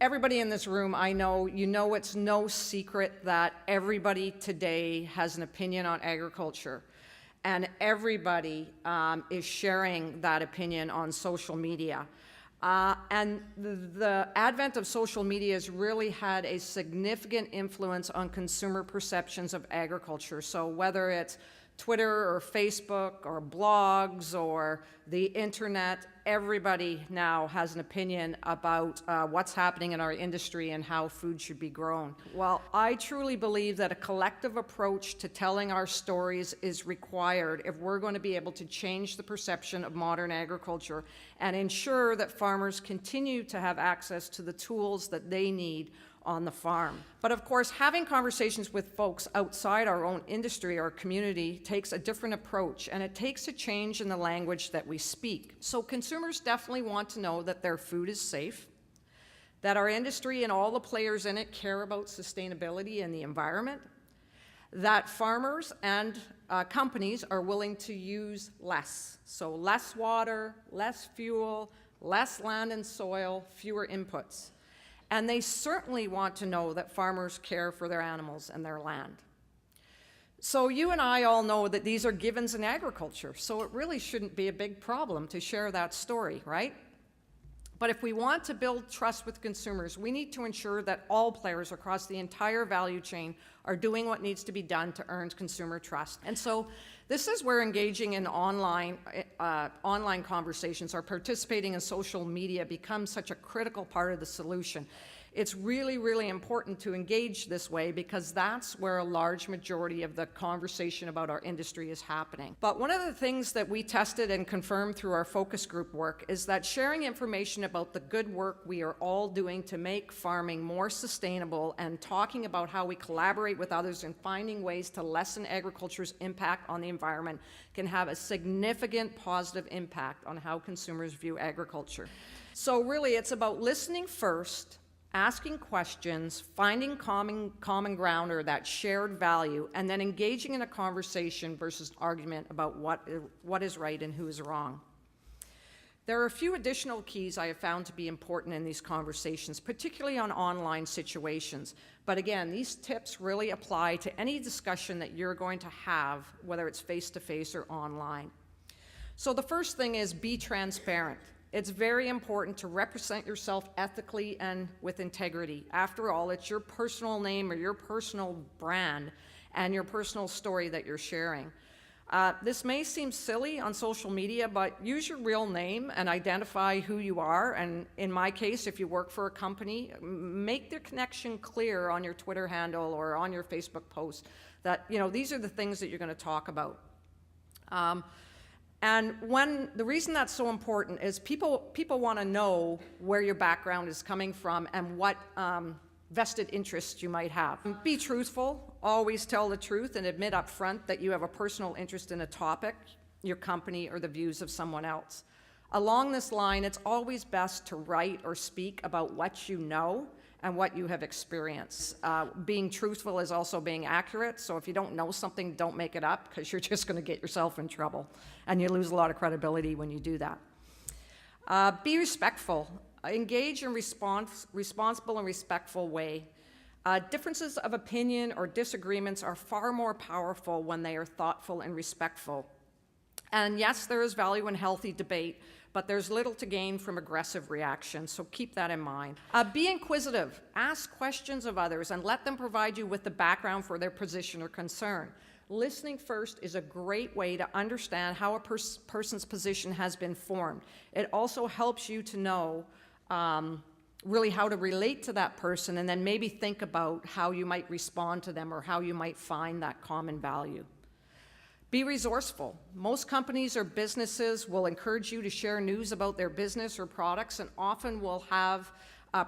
Everybody in this room, I know, it's no secret that everybody today has an opinion on agriculture, and everybody is sharing that opinion on social media. And the advent of social media has really had a significant influence on consumer perceptions of agriculture. So whether it's Twitter or Facebook or blogs or the internet, everybody now has an opinion about what's happening in our industry and how food should be grown. Well, I truly believe that a collective approach to telling our stories is required if we're going to be able to change the perception of modern agriculture and ensure that farmers continue to have access to the tools that they need on the farm. But of course, having conversations with folks outside our own industry or community takes a different approach, and it takes a change in the language that we speak. So consumers definitely want to know that their food is safe, that our industry and all the players in it care about sustainability and the environment, that farmers and companies are willing to use less. So less water, less fuel, less land and soil, fewer inputs. And they certainly want to know that farmers care for their animals and their land. So you and I all know that these are givens in agriculture, so it really shouldn't be a big problem to share that story, right? But if we want to build trust with consumers, we need to ensure that all players across the entire value chain are doing what needs to be done to earn consumer trust. And so this is where engaging in online conversations or participating in social media becomes such a critical part of the solution. It's really, really important to engage this way because that's where a large majority of the conversation about our industry is happening. But one of the things that we tested and confirmed through our focus group work is that sharing information about the good work we are all doing to make farming more sustainable and talking about how we collaborate with others and finding ways to lessen agriculture's impact on the environment can have a significant positive impact on how consumers view agriculture. So really, it's about listening first, asking questions, finding common ground or that shared value, and then engaging in a conversation versus argument about what is right and who is wrong. There are a few additional keys I have found to be important in these conversations, particularly on online situations. But again, these tips really apply to any discussion that you're going to have, whether it's face-to-face or online. So the first thing is be transparent. It's very important to represent yourself ethically and with integrity. After all, it's your personal name or your personal brand and your personal story that you're sharing. This may seem silly on social media, but use your real name and identify who you are. And in my case, if you work for a company, make the connection clear on your Twitter handle or on your Facebook post that, these are the things that you're going to talk about. And the reason that's so important is people want to know where your background is coming from and what vested interests you might have. Be truthful, always tell the truth and admit up front that you have a personal interest in a topic, your company, or the views of someone else. Along this line, it's always best to write or speak about what you know and what you have experienced. Being truthful is also being accurate, so if you don't know something, don't make it up because you're just going to get yourself in trouble, and you lose a lot of credibility when you do that. Be respectful. Engage in responsible and respectful way. Differences of opinion or disagreements are far more powerful when they are thoughtful and respectful. And yes, there is value in healthy debate, but there's little to gain from aggressive reaction, so keep that in mind. Be inquisitive. Ask questions of others and let them provide you with the background for their position or concern. Listening first is a great way to understand how a person's position has been formed. It also helps you to know really how to relate to that person and then maybe think about how you might respond to them or how you might find that common value. Be resourceful. Most companies or businesses will encourage you to share news about their business or products and often will have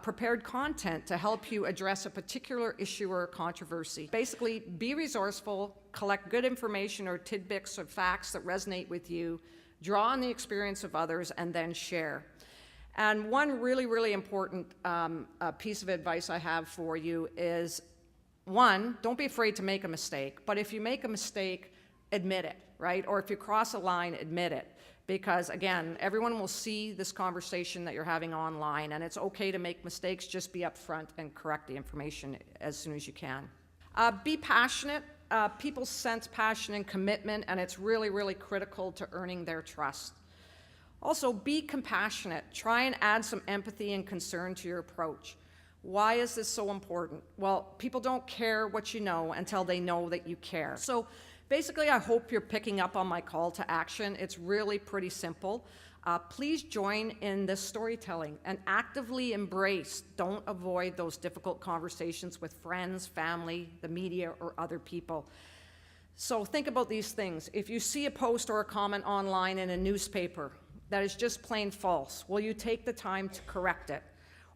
prepared content to help you address a particular issue or controversy. Basically, be resourceful, collect good information or tidbits of facts that resonate with you, draw on the experience of others, and then share. And one really, really important piece of advice I have for you is, one, don't be afraid to make a mistake, but if you make a mistake, admit it, right? Or if you cross a line, admit it. Because again, everyone will see this conversation that you're having online, and it's okay to make mistakes. Just be upfront and correct the information as soon as you can. Be passionate. People sense passion and commitment, and it's really, really critical to earning their trust. Also, be compassionate. Try and add some empathy and concern to your approach. Why is this so important? Well, people don't care what you know until they know that you care. So basically, I hope you're picking up on my call to action. It's really pretty simple. Please join in this storytelling and actively embrace, don't avoid those difficult conversations with friends, family, the media, or other people. So think about these things. If you see a post or a comment online in a newspaper that is just plain false, will you take the time to correct it?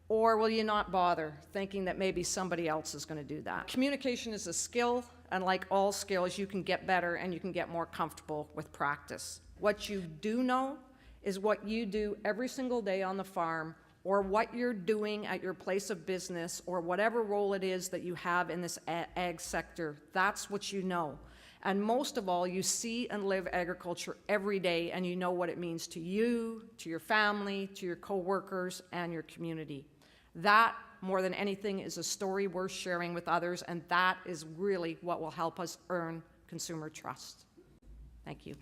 Or will you not bother, thinking that maybe somebody else is going to do that? Communication is a skill, and like all skills, you can get better and you can get more comfortable with practice. What you do know is what you do every single day on the farm, or what you're doing at your place of business, or whatever role it is that you have in this ag sector. That's what you know. And most of all, you see and live agriculture every day, and you know what it means to you, to your family, to your coworkers, and your community. That, more than anything, is a story worth sharing with others, and that is really what will help us earn consumer trust. Thank you.